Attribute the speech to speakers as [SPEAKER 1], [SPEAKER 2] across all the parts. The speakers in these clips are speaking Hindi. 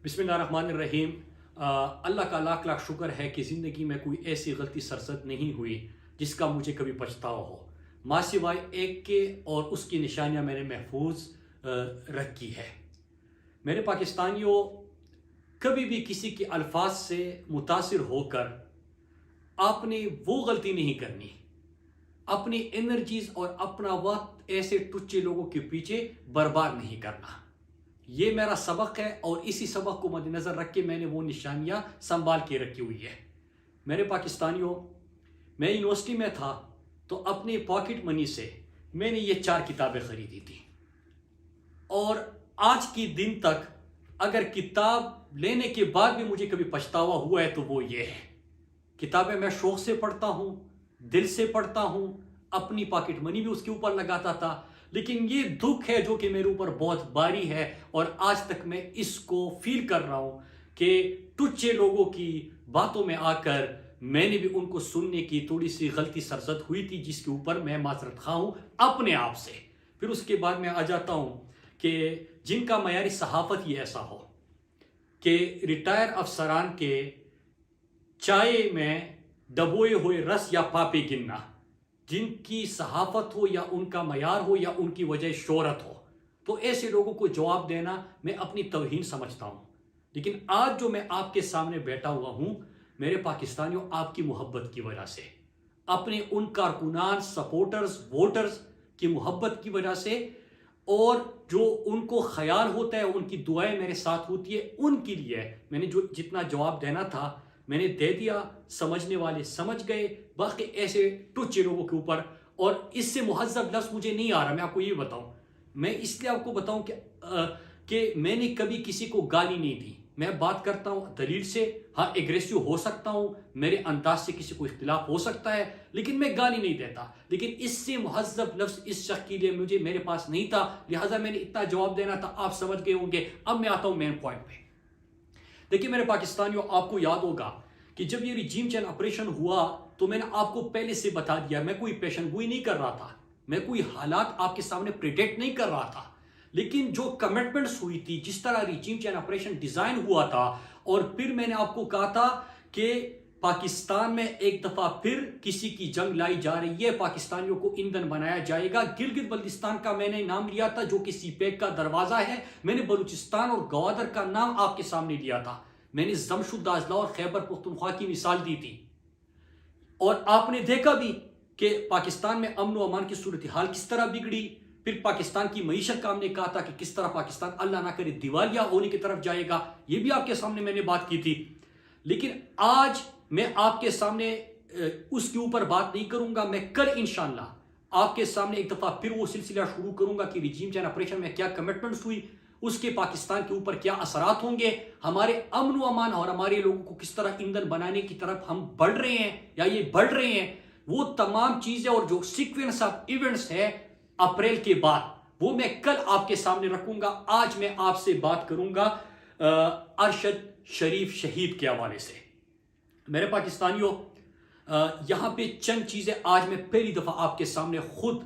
[SPEAKER 1] बिस्मिल्लाहिर्रहमानिर्रहीम। अल्लाह का लाख लाख शुक्र है कि ज़िंदगी में कोई ऐसी गलती सरजद नहीं हुई जिसका मुझे कभी पछतावा हो। माँ सिवाय एक के और उसकी निशानियाँ मैंने महफूज रखी है। मेरे पाकिस्तानियों, कभी भी किसी के अल्फाज से मुतासिर होकर आपने वो गलती नहीं करनी। अपनी एनर्जीज और अपना वक्त ऐसे टुच्चे लोगों के पीछे बर्बाद नहीं करना। ये मेरा सबक है और इसी सबक को मद्देनजर रख के मैंने वो निशानियां संभाल के रखी हुई है। मेरे पाकिस्तानियों, मैं यूनिवर्सिटी में था तो अपने पॉकेट मनी से मैंने ये 4 किताबें खरीदी थी और आज की दिन तक अगर किताब लेने के बाद भी मुझे कभी पछतावा हुआ है तो वो ये है। किताबें मैं शौक से पढ़ता हूँ, दिल से पढ़ता हूँ, अपनी पॉकेट मनी भी उसके ऊपर लगाता था, लेकिन ये दुख है जो कि मेरे ऊपर बहुत भारी है और आज तक मैं इसको फील कर रहा हूँ कि टुच्चे लोगों की बातों में आकर मैंने भी उनको सुनने की थोड़ी सी गलती सरजद हुई थी, जिसके ऊपर मैं माजरत खा हूँ अपने आप से। फिर उसके बाद मैं आ जाता हूँ कि जिनका मयारी सहाफ़त ही ऐसा हो कि रिटायर अफसरान के चाय में डबोए हुए रस या पापे गिनना, जिनकी सहाफत हो या उनका मयार हो या उनकी वजह शोहरत हो, तो ऐसे लोगों को जवाब देना मैं अपनी तौहीन समझता हूँ। लेकिन आज जो मैं आपके सामने बैठा हुआ हूँ, मेरे पाकिस्तानियों, आपकी मोहब्बत की वजह से, अपने उन कारकुनान, सपोर्टर्स, वोटर्स की मोहब्बत की वजह से, और जो उनको ख्याल होता है, उनकी दुआएं मेरे साथ होती है, उनके लिए मैंने जो जितना जवाब देना था मैंने दे दिया। समझने वाले समझ गए, बाकी ऐसे टुच्चे लोगों के ऊपर, और इससे मुहज़्ज़ब लफ्ज़ मुझे नहीं आ रहा, मैं आपको ये बताऊं। मैं इसलिए आपको बताऊं कि मैंने कभी किसी को गाली नहीं दी। मैं बात करता हूं दलील से। हाँ, एग्रेसिव हो सकता हूं, मेरे अंदाज से किसी को इख्तिलाफ हो सकता है, लेकिन मैं गाली नहीं देता। लेकिन इससे मुहज़्ज़ब लफ्ज़ इस शख्स के लिए मुझे मेरे पास नहीं था, लिहाजा मैंने इतना जवाब देना था। आप समझ गए होंगे। अब मैं आता हूं मेन पॉइंट पे। देखिए मेरे पाकिस्तानियों, आपको याद होगा कि जब ये रिजीम चेंज ऑपरेशन हुआ तो मैंने आपको पहले से बता दिया, मैं कोई पेशन गोई नहीं कर रहा था, मैं कोई हालात आपके सामने प्रिडिक्ट नहीं कर रहा था। लेकिन जो कमिटमेंट्स हुई थी, जिस तरह रिजीम चेंज ऑपरेशन डिजाइन हुआ था, और फिर मैंने आपको कहा था कि पाकिस्तान में एक दफा फिर किसी की जंग लाई जा रही है, पाकिस्तानियों को ईंधन बनाया जाएगा। गिलगित बल्तिस्तान का मैंने नाम लिया था जो कि सीपेक का दरवाजा है। मैंने बलूचिस्तान और गवादर का नाम आपके सामने लिया था। मैंने जमशुद दाजला और खैबर पुख्तनख्वा की मिसाल दी थी, और आपने देखा भी कि पाकिस्तान में अमन व अमान की सूरत हाल किस तरह बिगड़ी। फिर पाकिस्तान की मईशत का हमने कहा था कि किस तरह पाकिस्तान अल्लाह ना करे दिवालिया होने की तरफ जाएगा, ये भी आपके सामने मैंने बात की थी। लेकिन आज मैं आपके सामने उसके ऊपर बात नहीं करूंगा। मैं कल इंशाअल्लाह आपके सामने एक दफा फिर वो सिलसिला शुरू करूंगा कि रिजीम चेंज ऑपरेशन में क्या कमिटमेंट्स हुई, उसके पाकिस्तान के ऊपर क्या असरात होंगे, हमारे अमन व अमान और हमारे लोगों को किस तरह ईंधन बनाने की तरफ हम बढ़ रहे हैं या ये बढ़ रहे हैं, वो तमाम चीजें और जो सीक्वेंस ऑफ इवेंट्स है अप्रैल के बाद, वो मैं कल आपके सामने रखूंगा। आज मैं आपसे बात करूंगा अरशद शरीफ शहीद के हवाले से। मेरे पाकिस्तानियों, यहां पे चंद चीजें आज मैं पहली दफा आपके सामने खुद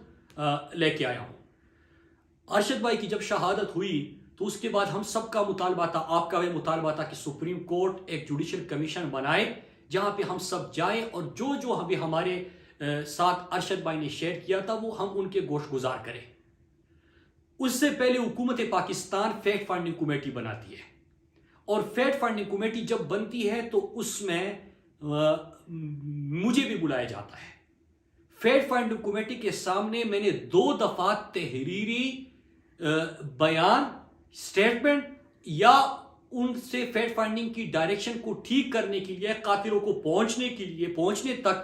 [SPEAKER 1] लेके आया हूं। अरशद भाई की जब शहादत हुई तो उसके बाद हम सबका मुतालबा था, आपका भी मुतालबा था कि सुप्रीम कोर्ट एक जुडिशल कमीशन बनाए जहां पे हम सब जाएं और जो जो अभी हमारे साथ अरशद भाई ने शेयर किया था वो हम उनके गोश गुजार करें। उससे पहले हुकूमत पाकिस्तान फैक्ट फाइंडिंग कमेटी बनाती है, और फैक्ट फाइंडिंग कमेटी जब बनती है तो उसमें मुझे भी बुलाया जाता है। फैक्ट फाइंडिंग कमेटी के सामने मैंने 2 दफा तहरीरी बयान, स्टेटमेंट या उनसे फैक्ट फाइंडिंग की डायरेक्शन को ठीक करने के लिए, कातिलों को पहुंचने तक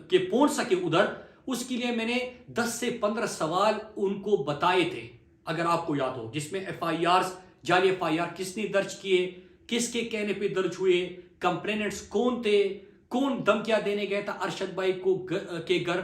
[SPEAKER 1] के पहुंच सके उधर, उसके लिए मैंने 10 से 15 सवाल उनको बताए थे, अगर आपको याद हो, जिसमें FIR, जाली FIR किसने दर्ज किए, किसके कहने पे दर्ज हुए, कंप्लेनेंट्स कौन थे, कौन धमकियां देने गया था अरशद भाई को के घर,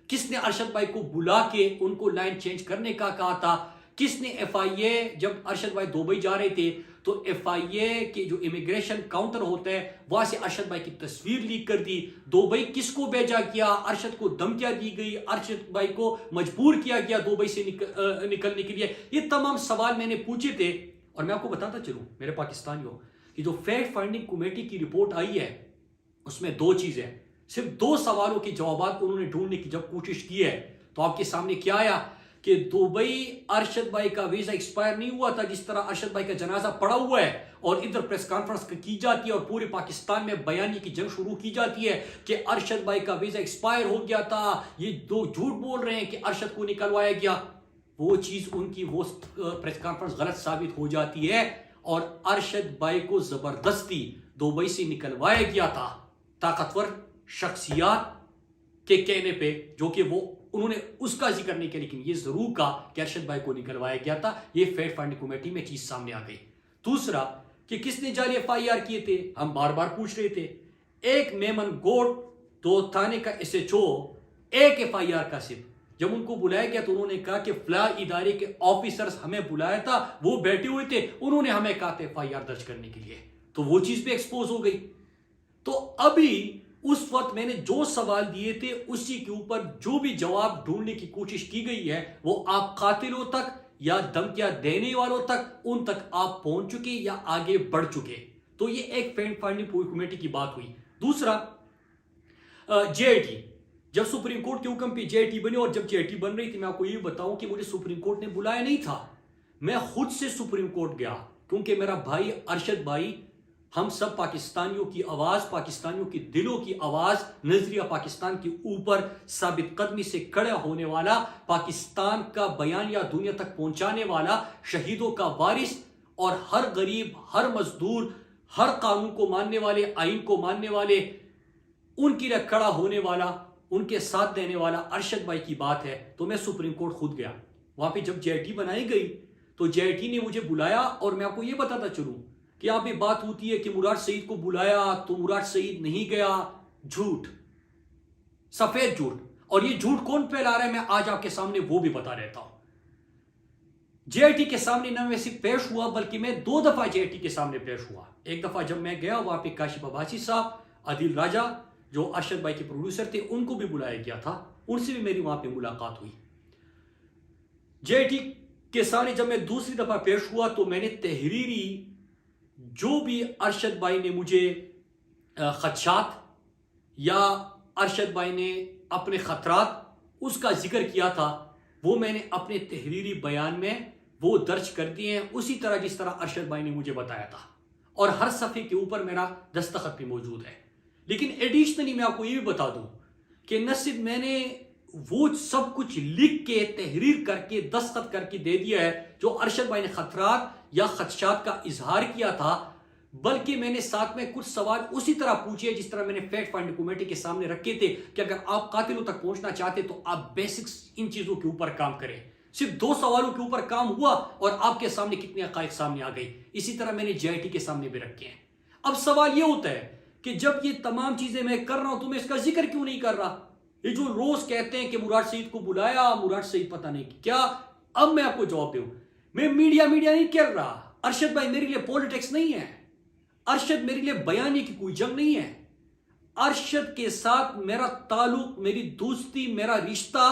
[SPEAKER 1] किसने अरशद भाई को बुला के उनको लाइन चेंज करने का कहा था, किसने FIA, जब अरशद भाई दुबई जा रहे थे तो FIA के जो इमिग्रेशन काउंटर होता है वहां से अरशद भाई की तस्वीर लीक कर दी, दुबई किसको भेजा गया, अरशद को धमकियां दी गई, अरशद भाई को मजबूर किया गया दुबई से निकलने के लिए। ये तमाम सवाल मैंने पूछे थे और मैं आपको बताता चलूं मेरे पाकिस्तानियों कि जो फैक्ट फाइंडिंग कमेटी की रिपोर्ट आई है उसमें दो चीजें हैं, सिर्फ दो सवालों के जवाब उन्होंने ढूंढने की जब कोशिश की है तो आपके सामने क्या आया कि दुबई अरशद भाई का वीजा एक्सपायर नहीं हुआ था, जिस तरह अरशद भाई का जनाजा पड़ा हुआ है और इधर प्रेस कॉन्फ्रेंस की जाती है और पूरे पाकिस्तान में बयानी की जंग शुरू की जाती है कि अरशद भाई का वीजा एक्सपायर हो गया था, ये दो झूठ बोल रहे हैं कि अरशद को निकलवाया गया। वो चीज उनकी वो प्रेस कॉन्फ्रेंस गलत साबित हो जाती है और अरशद भाई को जबरदस्ती दुबई से निकलवाया गया था ताकतवर शख्सियात के कहने पे, जो कि वो उन्होंने उसका जिक्र नहीं किया लेकिन ये जरूर कहा कि अरशद भाई को निकलवाया गया था। ये फैक्ट फाइंडिंग कमेटी में चीज सामने आ गई। दूसरा कि किसने जाली एफआईआर किए थे, हम बार बार पूछ रहे थे। एक मेमन गोड तो थाने का एसएचओ एक एफआईआर का सिर्फ, जब उनको बुलाया गया तो उन्होंने कहा कि फला इदारे के ऑफिसर्स हमें बुलाया था, वो बैठे हुए थे, उन्होंने हमें कहा था एफआईआर दर्ज करने के लिए, तो वो चीज भी एक्सपोज हो गई। तो अभी उस वक्त मैंने जो सवाल दिए थे उसी के ऊपर जो भी जवाब ढूंढने की कोशिश की गई है वो आप कातिलों तक या धमकियां देने वालों तक, उन तक आप पहुंच चुके या आगे बढ़ चुके। तो ये एक फैक्ट फाइंडिंग कमेटी की बात हुई। दूसरा जेआईटी, जब सुप्रीम कोर्ट के हुक्म पे जेआईटी बनी और जब जेआईटी बन रही थी, मैं आपको ये बताऊं कि मुझे सुप्रीम कोर्ट ने बुलाया नहीं था, मैं खुद से सुप्रीम कोर्ट गया क्योंकि मेरा भाई अरशद भाई, हम सब पाकिस्तानियों की आवाज, पाकिस्तानियों की दिलों की आवाज, नजरिया पाकिस्तान के ऊपर साबित कदमी से खड़ा होने वाला, पाकिस्तान का बयान या दुनिया तक पहुंचाने वाला, शहीदों का वारिस और हर गरीब, हर मजदूर, हर कानून को मानने वाले, आइन को मानने वाले, उनके लिए खड़ा होने वाला, उनके साथ देने वाला अरशद भाई की बात है। तो मैं सुप्रीम कोर्ट खुद गया। वहां पे जब जेआईटी बनाई गई तो जेआईटी ने मुझे बुलाया और मैं आपको यह बताता चलूं कि यहां पे बात होती है कि मुराद सईद को बुलाया तो मुराद सईद नहीं गया। झूठ, सफेद झूठ। और ये झूठ कौन फैला रहा है मैं आज आपके सामने वो भी बता रहता हूं। जेआईटी के सामने न मैं सिर्फ पेश हुआ बल्कि मैं 2 दफा जेआईटी के सामने पेश हुआ। एक दफा जब मैं गया वहां पे काशिफ अब्बासी साहब, आदिल राजा जो अरशद भाई के प्रोड्यूसर थे, उनको भी बुलाया गया था, उनसे भी मेरी वहां पे मुलाकात हुई। जेआईटी के सामने जब मैं दूसरी दफा पेश हुआ तो मैंने तहरीरी जो भी अरशद भाई ने मुझे खदशात या अरशद भाई ने अपने खतरात उसका जिक्र किया था, वो मैंने अपने तहरीरी बयान में वो दर्ज कर दिए हैं उसी तरह जिस तरह अरशद भाई ने मुझे बताया था, और हर सफ़े के ऊपर मेरा दस्तखत भी मौजूद है। लेकिन एडिशनली मैं आपको ये भी बता दूं कि न सिर्फ मैंने वो सब कुछ लिख के तहरीर करके दस्तखत करके दे दिया है जो अरशद भाई ने खतरात या खदशात का इजहार किया था, बल्कि मैंने साथ में कुछ सवाल उसी तरह पूछे जिस तरह मैंने फैक्ट फाइंडिंग कमेटी के सामने रखे थे कि अगर आप कातिलों तक पहुंचना चाहते तो आप बेसिक्स इन चीजों के ऊपर काम करें। सिर्फ 2 सवालों के ऊपर काम हुआ और आपके सामने कितने हकायक सामने आ गई। इसी तरह मैंने जेआईटी के सामने भी रखे हैं। अब सवाल यह होता है कि जब ये तमाम चीजें मैं कर रहा हूं तो मैं इसका जिक्र क्यों नहीं कर रहा। ये जो रोज कहते हैं कि मुराद सईद को बुलाया, मुराद सईद पता नहीं क्या, अब मैं आपको जवाब दूं, मैं मीडिया नहीं कर रहा। अरशद भाई मेरे लिए पॉलिटिक्स नहीं है, अरशद मेरे लिए बयानी की कोई जंग नहीं है। अरशद के साथ मेरा ताल्लुक, मेरी दोस्ती, मेरा रिश्ता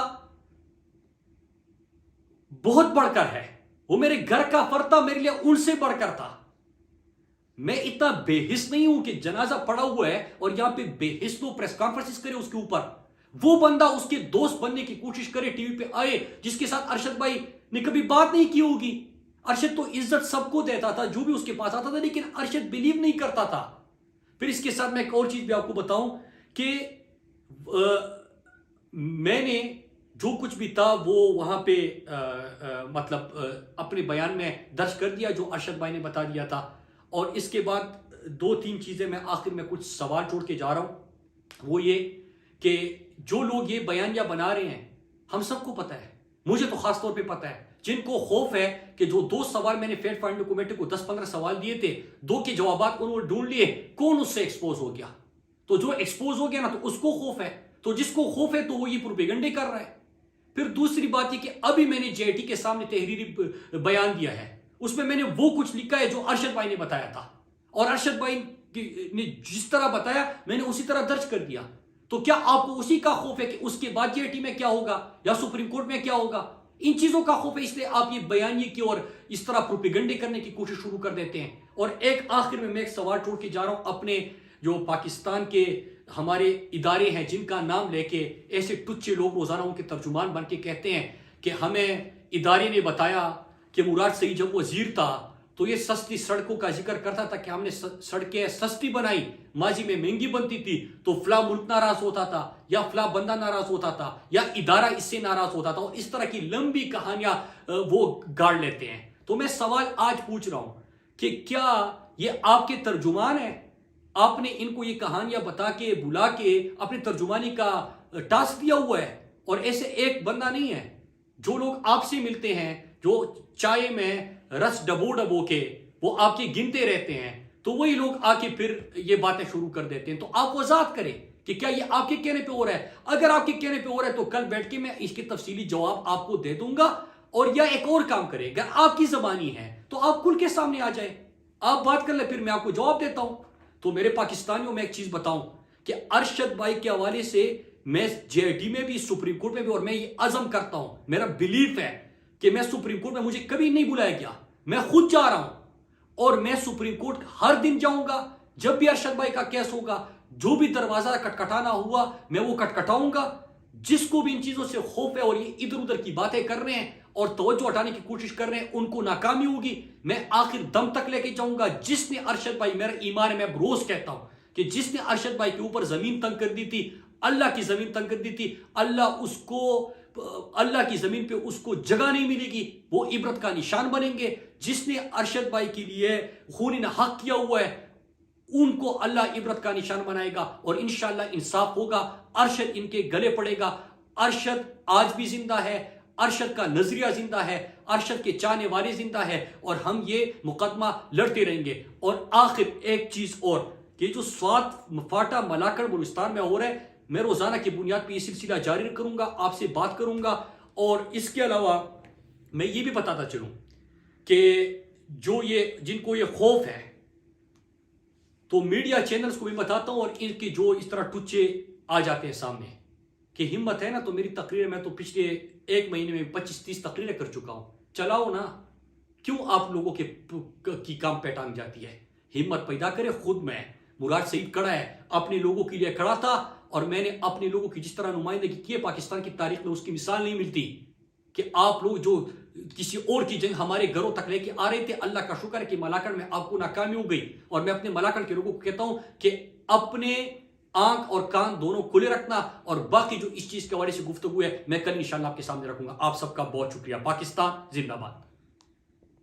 [SPEAKER 1] बहुत बढ़कर है। वो मेरे घर का फर्द था, मेरे लिए उनसे बढ़कर था। मैं इतना बेहिस नहीं हूं कि जनाजा पड़ा हुआ है और यहां पे बेहिस तो प्रेस कॉन्फ्रेंस करे उसके ऊपर, वो बंदा उसके दोस्त बनने की कोशिश करे, टीवी पे आए, जिसके साथ अरशद भाई ने कभी बात नहीं की होगी। अरशद तो इज्जत सबको देता था जो भी उसके पास आता था, लेकिन अरशद बिलीव नहीं करता था। फिर इसके साथ मैं एक और चीज भी आपको बताऊं कि मैंने जो कुछ भी था वो वहां पे अपने बयान में दर्ज कर दिया जो अरशद भाई ने बता दिया था। और इसके बाद 2-3 चीजें मैं आखिर में कुछ सवाल छोड़ के जा रहा हूं, वो ये कि जो लोग ये बयानिया बना रहे हैं, हम सबको पता है, मुझे तो खास तौर पे पता है, जिनको खौफ है कि जो 2 सवाल मैंने फैक्ट फाइंडिंग कमेटी को 10-15 सवाल दिए थे, 2 के जवाब उन्होंने ढूंढ लिए, कौन उससे एक्सपोज हो गया। तो जो एक्सपोज हो गया ना, तो उसको खौफ है, तो जिसको खौफ है तो वो ये प्रोपेगेंडे कर रहा है। फिर दूसरी बात ये कि अभी मैंने जेआईटी के सामने तहरीरी बयान दिया है, उसमें मैंने वो कुछ लिखा है जो अरशद भाई ने बताया था, और अरशद भाई ने जिस तरह बताया मैंने उसी तरह दर्ज कर दिया। तो क्या आपको उसी का खौफ है कि उसके बाद जेआईटी में क्या होगा या सुप्रीम कोर्ट में क्या होगा? इन चीज़ों का खौफ है, इसलिए आप ये बयानिए की और इस तरह प्रोपेगेंडे करने की कोशिश शुरू कर देते हैं। और एक आखिर में मैं एक सवाल छोड़ के जा रहा हूं, अपने जो पाकिस्तान के हमारे इदारे हैं जिनका नाम लेके ऐसे टुच्चे लोग रोजाना उनके तर्जुमान बन के कहते हैं कि हमें इदारे ने बताया कि मुराद सईद जब वजीर था तो ये सस्ती सड़कों का जिक्र करता था कि हमने सड़कें सस्ती बनाई, माजी में महंगी बनती थी तो फला मुल्क नाराज होता था या फला बंदा नाराज होता था या इदारा इससे नाराज होता था, और इस तरह की लंबी कहानियां वो गाड़ लेते हैं। तो मैं सवाल आज पूछ रहा हूं कि क्या ये आपके तर्जुमान है? आपने इनको ये कहानियां बता के बुला के अपने तर्जुमानी का टास्क दिया हुआ है? और ऐसे एक बंदा नहीं है, जो लोग आपसे मिलते हैं, जो चाय में रस डबो डबो के वो आपके गिनते रहते हैं, तो वही लोग आके फिर ये बातें शुरू कर देते हैं। तो आप वजाहत करें कि क्या ये आपके कहने पे हो रहा है? अगर आपके कहने पे हो रहा है तो कल बैठ के मैं इसकी तफसीली जवाब आपको दे दूंगा। और या एक और काम करें, अगर आपकी जबानी है तो आप खुल के सामने आ जाए, आप बात कर ले, फिर मैं आपको जवाब देता हूं। तो मेरे पाकिस्तानियों में एक चीज बताऊं कि अरशद भाई के हवाले से मैं जेआईटी में भी, सुप्रीम कोर्ट में भी, और मैं ये अज़म करता हूं, मेरा बिलीफ है कि मैं सुप्रीम कोर्ट में मुझे कभी नहीं बुलाया गया, मैं खुद जा रहा हूं और मैं सुप्रीम कोर्ट हर दिन जाऊंगा। जब भी अरशद भाई का केस होगा, जो भी दरवाजा खटखटाना हुआ मैं वो खटखटाऊंगा। जिसको भी इन चीजों से खौफ है और ये इधर उधर की बातें कर रहे हैं और तवज्जो हटाने की कोशिश कर रहे हैं, उनको नाकामी होगी। मैं आखिर दम तक लेके जाऊंगा। जिसने अरशद भाई, मेरा ईमान है, मैं रोज कहता हूं कि जिसने अरशद भाई के ऊपर जमीन तंग कर दी थी, अल्लाह की जमीन तंग कर दी थी, अल्लाह की जमीन पे उसको जगह नहीं मिलेगी, वो इबरत का निशान बनेंगे। जिसने अरशद भाई के लिए खून हक किया हुआ है, उनको अल्लाह इबरत का निशान बनाएगा और इंशाअल्लाह इंसाफ होगा। अरशद इनके गले पड़ेगा। अरशद आज भी जिंदा है, अरशद का नजरिया जिंदा है, अरशद के चाहने वाले जिंदा है और हम ये मुकदमा लड़ते रहेंगे। और आखिर एक चीज और, कि जो स्वात फाटा मलाकड़ बलूचिस्तान में हो रहा है, मैं रोजाना की बुनियाद पर यह सिलसिला जारी करूंगा, आपसे बात करूंगा। और इसके अलावा मैं ये भी बताता चलूं कि जो ये जिनको ये खौफ है, तो मीडिया चैनल्स को भी बताता हूं और इनके जो इस तरह टुच्चे आ जाते हैं सामने कि हिम्मत है ना तो मेरी तकरीर, मैं तो पिछले एक महीने में 25-30 तकरीरें कर चुका हूं, चलाओ ना। क्यों आप लोगों के की काम पे टांग जाती है? हिम्मत पैदा करे। खुद मैं मुराद सईद खड़ा है, अपने लोगों के लिए खड़ा था और मैंने अपने लोगों की जिस तरह नुमाइंदगी की है पाकिस्तान की तारीख में, उसकी मिसाल नहीं मिलती। कि आप लोग जो किसी और की जंग हमारे घरों तक लेके आ रहे थे, अल्लाह का शुक्र है कि मलाकड़ में आपको नाकामी हो गई। और मैं अपने मलाकड़ के लोगों को कहता हूं कि अपने आंख और कान दोनों खुले रखना, और बाकी जो इस चीज के हवाले से गुफ्तगू है मैं कल इंशाल्लाह आपके सामने रखूंगा। आप सबका बहुत शुक्रिया। पाकिस्तान जिंदाबाद।